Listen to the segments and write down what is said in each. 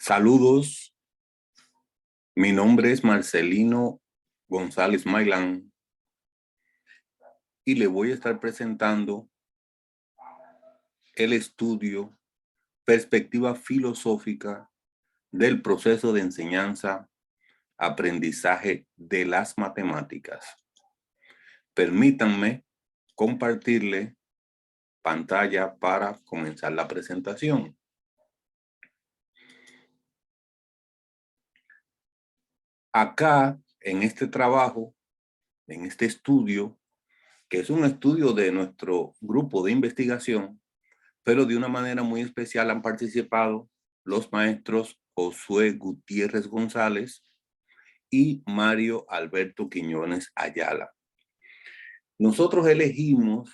Saludos, mi nombre es Marcelino González Mailán y le voy a estar presentando el estudio Perspectiva filosófica del proceso de enseñanza-aprendizaje de las matemáticas. Permítanme compartirle pantalla para comenzar la presentación. Acá, en este trabajo, en este estudio, que es un estudio de nuestro grupo de investigación, pero de una manera muy especial han participado los maestros Josué Gutiérrez González y Mario Alberto Quiñones Ayala. Nosotros elegimos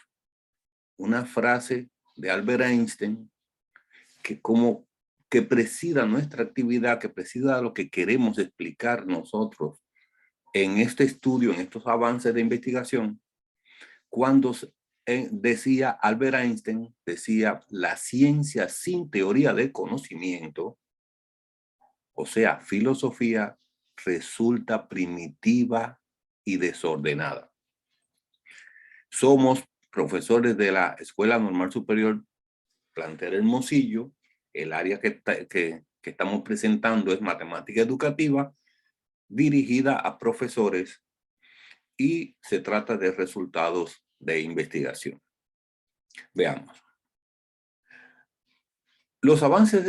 una frase de Albert Einstein que presida nuestra actividad, que presida lo que queremos explicar nosotros en este estudio, en estos avances de investigación, cuando decía Albert Einstein, decía, la ciencia sin teoría de conocimiento, o sea, filosofía, resulta primitiva y desordenada. Somos profesores de la Escuela Normal Superior Plantel Hermosillo. El área que estamos presentando es matemática educativa, dirigida a profesores, y se trata de resultados de investigación. Veamos. Los avances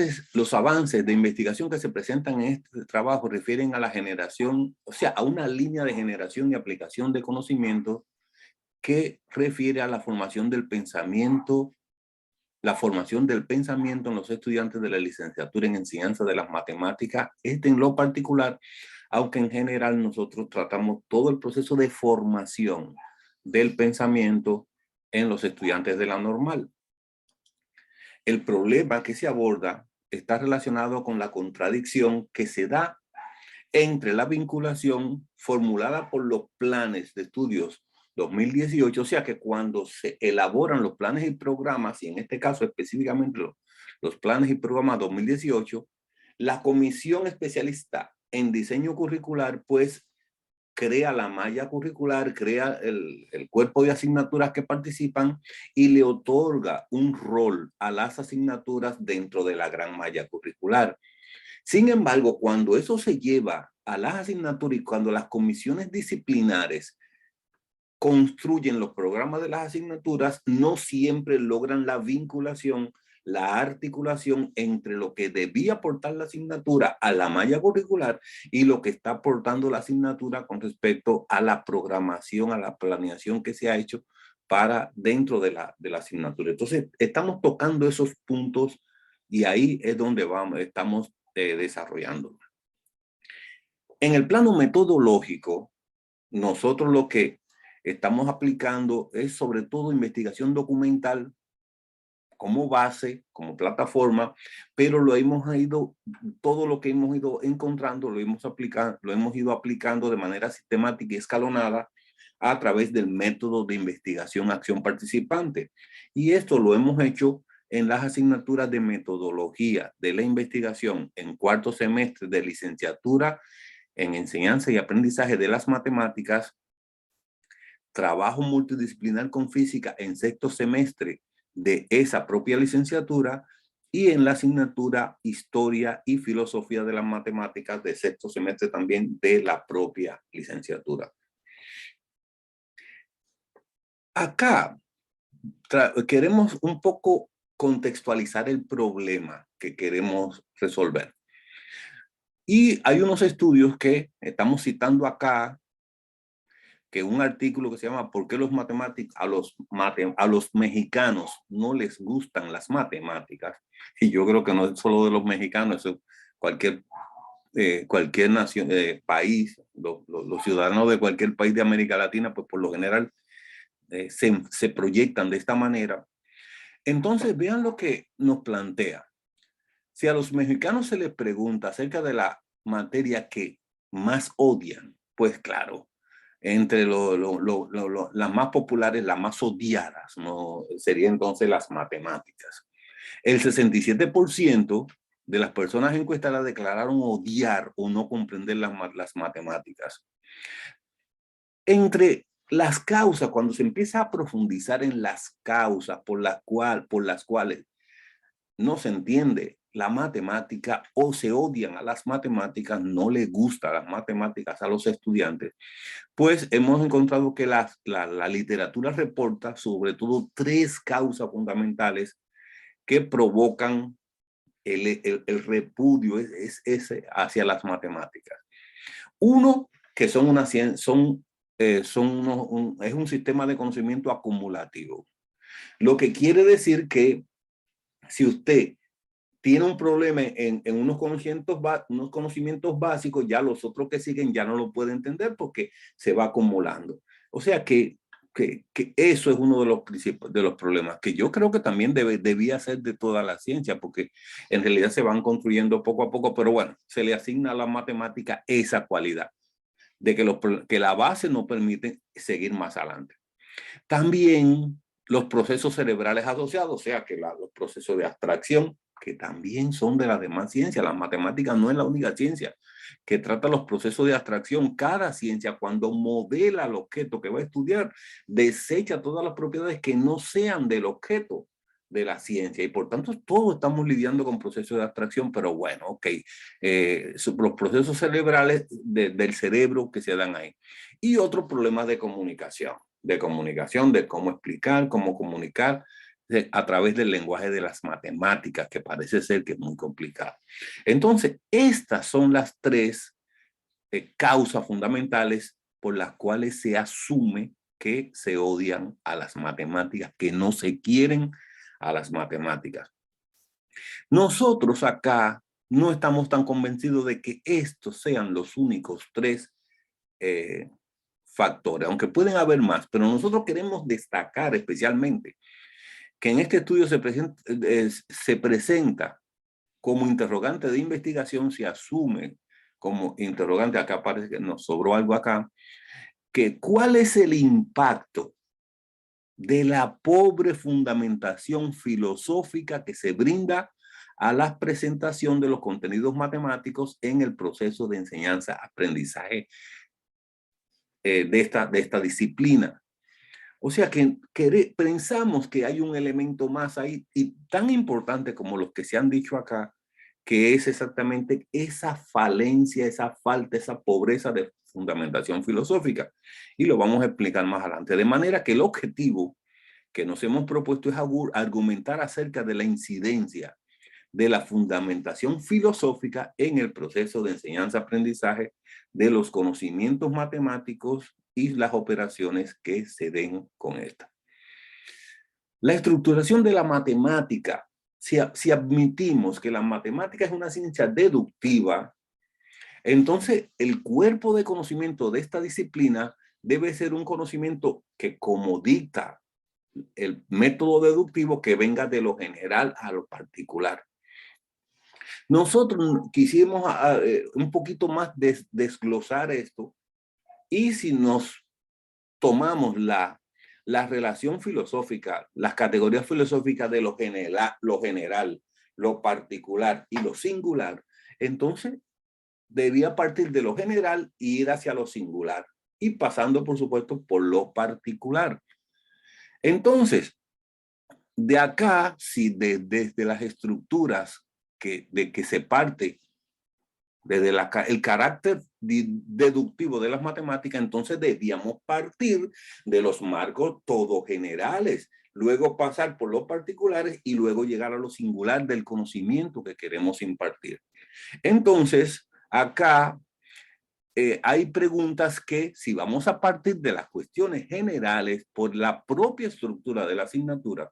de investigación que se presentan en este trabajo refieren a la generación, o sea, a una línea de generación y aplicación de conocimiento que refiere a la formación del pensamiento, en los estudiantes de la licenciatura en enseñanza de las matemáticas, en lo particular, aunque en general nosotros tratamos todo el proceso de formación del pensamiento en los estudiantes de la normal. El problema que se aborda está relacionado con la contradicción que se da entre la vinculación formulada por los planes de estudios 2018, o sea que cuando se elaboran los planes y programas, y en este caso específicamente los planes y programas 2018, la comisión especialista en diseño curricular pues crea la malla curricular, crea el cuerpo de asignaturas que participan y le otorga un rol a las asignaturas dentro de la gran malla curricular. Sin embargo, cuando eso se lleva a las asignaturas y cuando las comisiones disciplinares construyen los programas de las asignaturas, no siempre logran la vinculación, la articulación entre lo que debía aportar la asignatura a la malla curricular y lo que está aportando la asignatura con respecto a la programación, a la planeación que se ha hecho para dentro de la asignatura. Entonces, estamos tocando esos puntos y ahí es donde estamos desarrollando. En el plano metodológico, nosotros lo que estamos aplicando es sobre todo investigación documental como base, como plataforma, pero todo lo que hemos ido encontrando lo hemos ido aplicando de manera sistemática y escalonada a través del método de investigación acción participante. Y esto lo hemos hecho en las asignaturas de metodología de la investigación en cuarto semestre de licenciatura en enseñanza y aprendizaje de las matemáticas, trabajo multidisciplinar con física en sexto semestre de esa propia licenciatura y en la asignatura Historia y Filosofía de las Matemáticas de sexto semestre también de la propia licenciatura. Acá queremos un poco contextualizar el problema que queremos resolver. Y hay unos estudios que estamos citando acá, que un artículo que se llama ¿Por qué a los mexicanos no les gustan las matemáticas? Y yo creo que no es solo de los mexicanos, eso cualquier nación, país, los ciudadanos de cualquier país de América Latina, pues por lo general se proyectan de esta manera. Entonces vean lo que nos plantea. Si a los mexicanos se les pregunta acerca de la materia que más odian, pues claro, entre las más populares, las más odiadas, ¿no? Sería entonces las matemáticas. El 67% de las personas encuestadas declararon odiar o no comprender las matemáticas. Entre las causas, cuando se empieza a profundizar en las causas por las cuales no se entiende la matemática o se odian a las matemáticas, no les gustan las matemáticas a los estudiantes, pues hemos encontrado que la literatura reporta sobre todo 3 causas fundamentales que provocan el repudio hacia las matemáticas. Uno, que son una ciencia, es un sistema de conocimiento acumulativo. Lo que quiere decir que si usted tiene un problema en unos conocimientos básicos, ya los otros que siguen ya no lo puede entender porque se va acumulando. O sea que eso es uno de los problemas, que yo creo que también debía ser de toda la ciencia, porque en realidad se van construyendo poco a poco, pero bueno, se le asigna a la matemática esa cualidad, de que la base no permite seguir más adelante. También los procesos cerebrales asociados, o sea que los procesos de abstracción, que también son de las demás ciencias. La matemática no es la única ciencia que trata los procesos de abstracción. Cada ciencia, cuando modela el objeto que va a estudiar, desecha todas las propiedades que no sean del objeto de la ciencia, y por tanto todos estamos lidiando con procesos de abstracción, pero bueno, ok, los procesos cerebrales del cerebro que se dan ahí. Y otros problemas de comunicación, de cómo explicar, cómo comunicar a través del lenguaje de las matemáticas, que parece ser que es muy complicado. Entonces, estas son las 3 causas fundamentales por las cuales se asume que se odian a las matemáticas, que no se quieren a las matemáticas. Nosotros acá no estamos tan convencidos de que estos sean los únicos 3 factores, aunque pueden haber más, pero nosotros queremos destacar especialmente que en este estudio se presenta como interrogante de investigación, se asume como interrogante, acá parece que nos sobró algo acá, que cuál es el impacto de la pobre fundamentación filosófica que se brinda a la presentación de los contenidos matemáticos en el proceso de enseñanza-aprendizaje de esta disciplina. O sea que pensamos que hay un elemento más ahí, y tan importante como los que se han dicho acá, que es exactamente esa falencia, esa falta, esa pobreza de fundamentación filosófica. Y lo vamos a explicar más adelante. De manera que el objetivo que nos hemos propuesto es argumentar acerca de la incidencia de la fundamentación filosófica en el proceso de enseñanza-aprendizaje de los conocimientos matemáticos y las operaciones que se den con esta. La estructuración de la matemática, si admitimos que la matemática es una ciencia deductiva, entonces el cuerpo de conocimiento de esta disciplina debe ser un conocimiento que, como dicta el método deductivo, que venga de lo general a lo particular. Nosotros quisimos un poquito más desglosar esto, y si nos tomamos la relación filosófica, las categorías filosóficas de lo general, lo particular y lo singular, entonces debía partir de lo general e ir hacia lo singular, y pasando, por supuesto, por lo particular. Entonces, de acá, si desde las estructuras de que se parte, desde el carácter deductivo de las matemáticas, entonces debíamos partir de los marcos todos generales, luego pasar por los particulares y luego llegar a lo singular del conocimiento que queremos impartir. Entonces, acá hay preguntas que, si vamos a partir de las cuestiones generales por la propia estructura de la asignatura,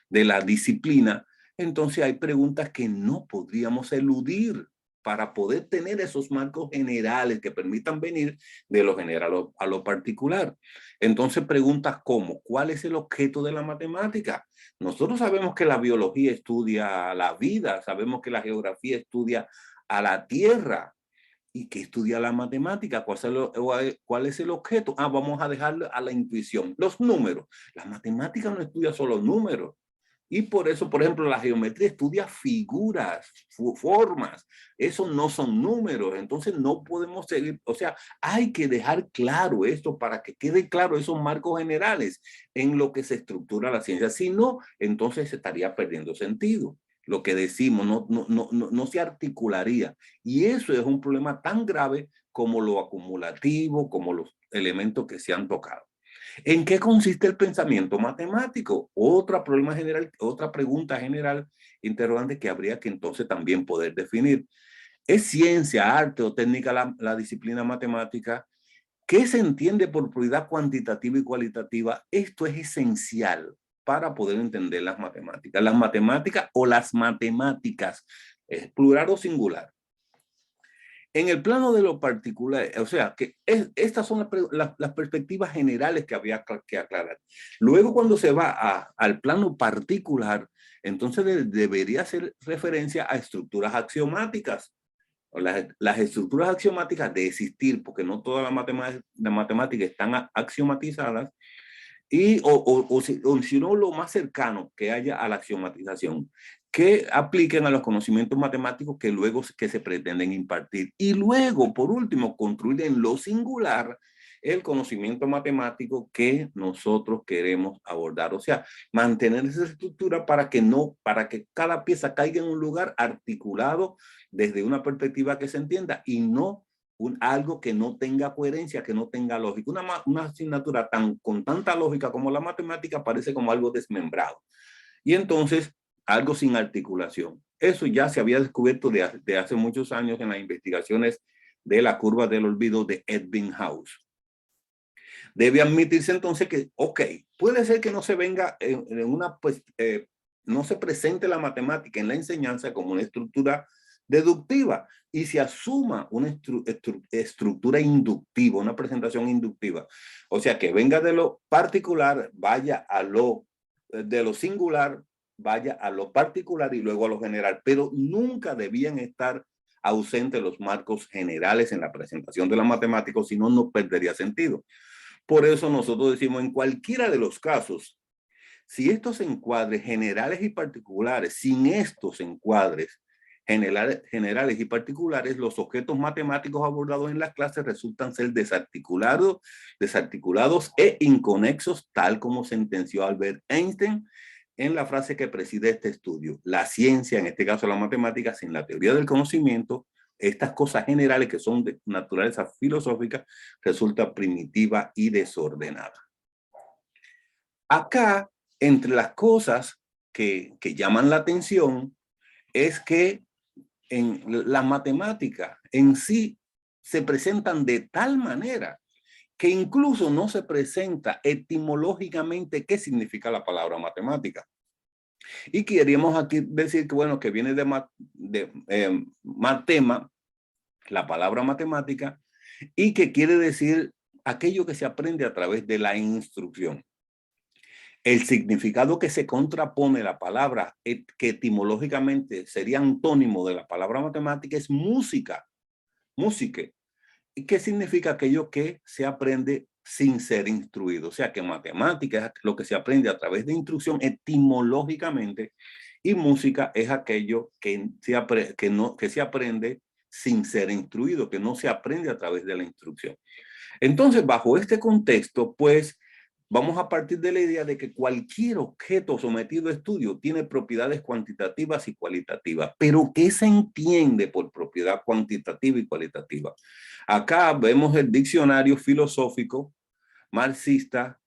de la disciplina, entonces hay preguntas que no podríamos eludir para poder tener esos marcos generales que permitan venir de lo general a lo particular. Entonces preguntas como, ¿cuál es el objeto de la matemática? Nosotros sabemos que la biología estudia la vida, sabemos que la geografía estudia a la tierra. ¿Y qué estudia la matemática? ¿Cuál es el objeto? Vamos a dejarlo a la intuición. Los números. La matemática no estudia solo números. Y por eso, por ejemplo, la geometría estudia figuras, formas. Eso no son números. Entonces no podemos seguir. O sea, hay que dejar claro esto para que quede claro esos marcos generales en lo que se estructura la ciencia. Si no, entonces se estaría perdiendo sentido. Lo que decimos no se articularía. Y eso es un problema tan grave como lo acumulativo, como los elementos que se han tocado. ¿En qué consiste el pensamiento matemático? Otra problema general, otra pregunta general interrogante que habría que entonces también poder definir. ¿Es ciencia, arte o técnica la disciplina matemática? ¿Qué se entiende por propiedad cuantitativa y cualitativa? Esto es esencial para poder entender las matemáticas. Las matemáticas o las matemáticas, ¿es plural o singular? En el plano de lo particular, o sea, que estas son las perspectivas generales que había que aclarar. Luego, cuando se va al plano particular, entonces debería hacer referencia a estructuras axiomáticas. Las estructuras axiomáticas de existir, porque no todas las matemáticas están axiomatizadas, y o si no lo más cercano que haya a la axiomatización, que apliquen a los conocimientos matemáticos que luego que se pretenden impartir. Y luego, por último, construir en lo singular el conocimiento matemático que nosotros queremos abordar. O sea, mantener esa estructura para que cada pieza caiga en un lugar articulado desde una perspectiva que se entienda y no algo que no tenga coherencia, que no tenga lógica. Una asignatura con tanta lógica como la matemática parece como algo desmembrado. Y entonces, algo sin articulación. Eso ya se había descubierto de hace muchos años en las investigaciones de la curva del olvido de Ebbinghaus. Debe admitirse entonces que, ok, puede ser que no se venga en una, pues, no se presente la matemática en la enseñanza como una estructura deductiva y se asuma una estructura inductiva, una presentación inductiva. O sea, que venga de lo particular, vaya a de lo singular, vaya a lo particular y luego a lo general, pero nunca debían estar ausentes los marcos generales en la presentación de la matemática, si no, no perdería sentido. Por eso nosotros decimos, en cualquiera de los casos, si estos encuadres generales y particulares, sin estos encuadres generales y particulares, los objetos matemáticos abordados en las clases resultan ser desarticulados e inconexos, tal como sentenció Albert Einstein en la frase que preside este estudio. La ciencia, en este caso la matemática, sin la teoría del conocimiento, estas cosas generales que son de naturaleza filosófica, resulta primitiva y desordenada. Acá, entre las cosas que llaman la atención, es que en las matemáticas en sí se presentan de tal manera que incluso no se presenta etimológicamente qué significa la palabra matemática. Y queríamos aquí decir que, bueno, que viene de matema, la palabra matemática, y que quiere decir aquello que se aprende a través de la instrucción. El significado que se contrapone la palabra, que etimológicamente sería antónimo de la palabra matemática, es música, música. ¿Y qué significa aquello que se aprende sin ser instruido? O sea, que matemática es lo que se aprende a través de instrucción etimológicamente y música es aquello que se aprende sin ser instruido, que no se aprende a través de la instrucción. Entonces, bajo este contexto, pues, vamos a partir de la idea de que cualquier objeto sometido a estudio tiene propiedades cuantitativas y cualitativas. Pero, ¿qué se entiende por propiedad cuantitativa y cualitativa? Acá vemos el diccionario filosófico marxista,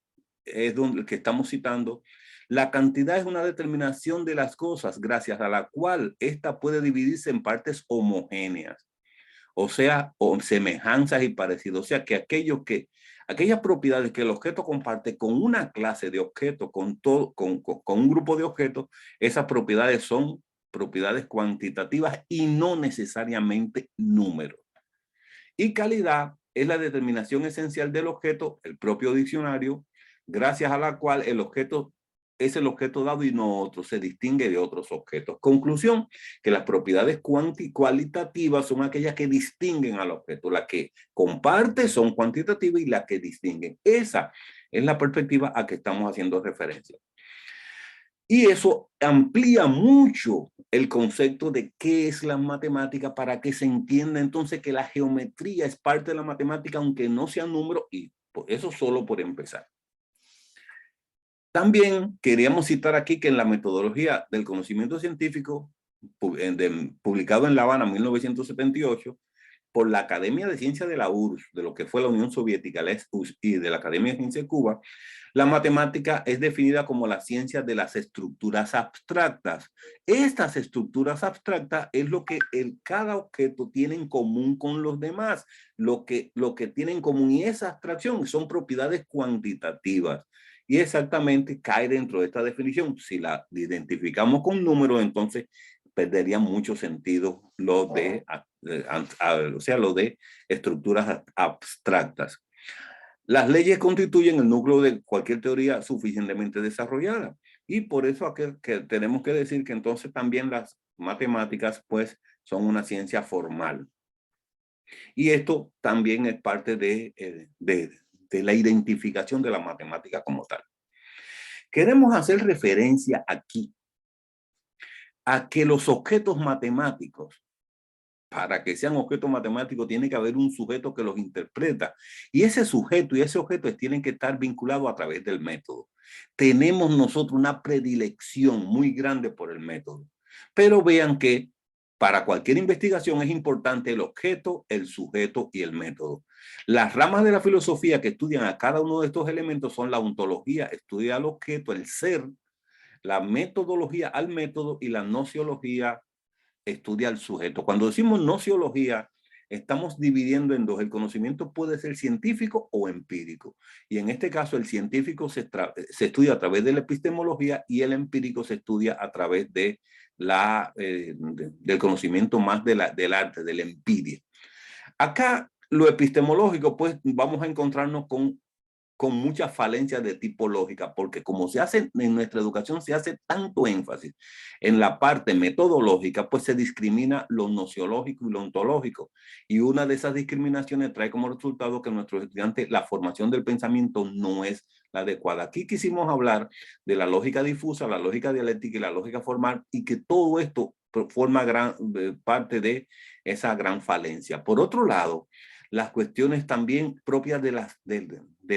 es donde el que estamos citando. La cantidad es una determinación de las cosas, gracias a la cual ésta puede dividirse en partes homogéneas. O sea, o semejanzas y parecidos. O sea, que aquellas propiedades que el objeto comparte con una clase de objetos, con un grupo de objetos, esas propiedades son propiedades cuantitativas y no necesariamente números. Y calidad es la determinación esencial del objeto, el propio diccionario, gracias a la cual el objeto es el objeto dado y no otro, se distingue de otros objetos. Conclusión, que las propiedades cualitativas son aquellas que distinguen al objeto. Las que comparte son cuantitativas y las que distinguen. Esa es la perspectiva a que estamos haciendo referencia. Y eso amplía mucho el concepto de qué es la matemática para que se entienda entonces que la geometría es parte de la matemática, aunque no sea número, y eso solo por empezar. También queríamos citar aquí que en la metodología del conocimiento científico, publicado en La Habana en 1978, por la Academia de Ciencias de la URSS, de lo que fue la Unión Soviética, la URSS, y de la Academia de Ciencias de Cuba, la matemática es definida como la ciencia de las estructuras abstractas. Estas estructuras abstractas es lo que cada objeto tiene en común con los demás, lo que tiene en común, y esa abstracción son propiedades cuantitativas. Y exactamente cae dentro de esta definición. Si la identificamos con números, entonces perdería mucho sentido lo de, o sea, lo de estructuras abstractas. Las leyes constituyen el núcleo de cualquier teoría suficientemente desarrollada. Y por eso que tenemos que decir que entonces también las matemáticas pues son una ciencia formal. Y esto también es parte de la identificación de la matemática como tal. Queremos hacer referencia aquí a que los objetos matemáticos, para que sean objetos matemáticos, tiene que haber un sujeto que los interpreta. Y ese sujeto y ese objeto tienen que estar vinculados a través del método. Tenemos nosotros una predilección muy grande por el método. Pero vean que para cualquier investigación es importante el objeto, el sujeto y el método. Las ramas de la filosofía que estudian a cada uno de estos elementos son la ontología, estudia al objeto, el ser, la metodología al método, y la nociología estudia al sujeto. Cuando decimos nociología, estamos dividiendo en dos. El conocimiento puede ser científico o empírico. Y en este caso, el científico se estudia a través de la epistemología, y el empírico se estudia a través de del conocimiento más del arte, de la empiria. Acá, lo epistemológico, pues vamos a encontrarnos con muchas falencias de tipo lógica, porque como se hace en nuestra educación, se hace tanto énfasis en la parte metodológica, pues se discrimina lo nociológico y lo ontológico. Y una de esas discriminaciones trae como resultado que nuestros estudiantes, la formación del pensamiento no es la adecuada. Aquí quisimos hablar de la lógica difusa, la lógica dialéctica y la lógica formal, y que todo esto forma parte de esa gran falencia. Por otro lado, las cuestiones también propias de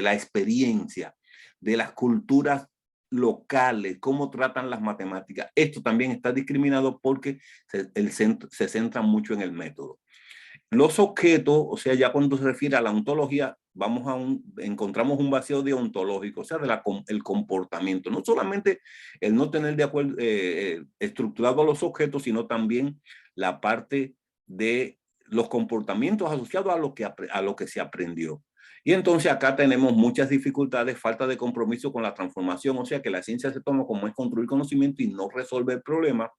la experiencia, de las culturas locales, cómo tratan las matemáticas. Esto también está discriminado porque se centra mucho en el método. Los objetos, o sea, ya cuando se refiere a la ontología, encontramos un vacío deontológico, o sea, el comportamiento. No solamente el no tener de acuerdo estructurado los objetos, sino también la parte de los comportamientos asociados a lo que se aprendió. Y entonces acá tenemos muchas dificultades, falta de compromiso con la transformación, o sea que la ciencia se toma como es construir conocimiento y no resolver el problema.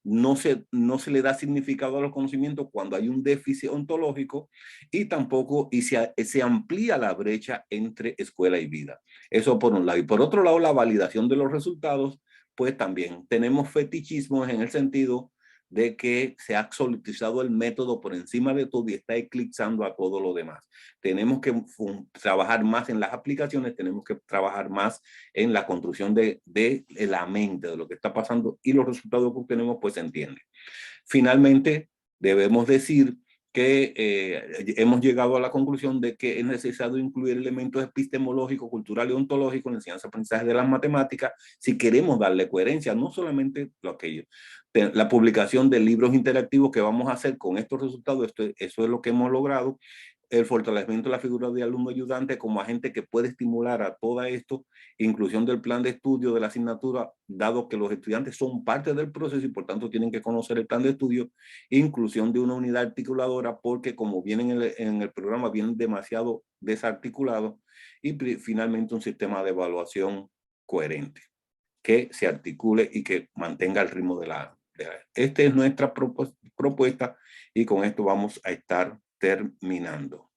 No se le da significado a los conocimientos cuando hay un déficit ontológico, y tampoco se amplía la brecha entre escuela y vida. Eso por un lado. Y por otro lado, la validación de los resultados, pues también tenemos fetichismos en el sentido de que se ha absolutizado el método por encima de todo y está eclipsando a todo lo demás. Tenemos que trabajar más en las aplicaciones, tenemos que trabajar más en la construcción de la mente, de lo que está pasando, y los resultados que obtenemos pues se entienden. Finalmente, debemos decir que hemos llegado a la conclusión de que es necesario incluir elementos epistemológicos, culturales y ontológicos en la enseñanza y aprendizaje de las matemáticas si queremos darle coherencia, no solamente lo aquello. La publicación de libros interactivos que vamos a hacer con estos resultados, eso es lo que hemos logrado. El fortalecimiento de la figura de alumno ayudante como agente que puede estimular a todo esto, inclusión del plan de estudio de la asignatura, dado que los estudiantes son parte del proceso y por tanto tienen que conocer el plan de estudio, inclusión de una unidad articuladora, porque como vienen en el programa, vienen demasiado desarticulados, y finalmente un sistema de evaluación coherente que se articule y que mantenga el ritmo esta es nuestra propuesta, y con esto vamos a estar terminando.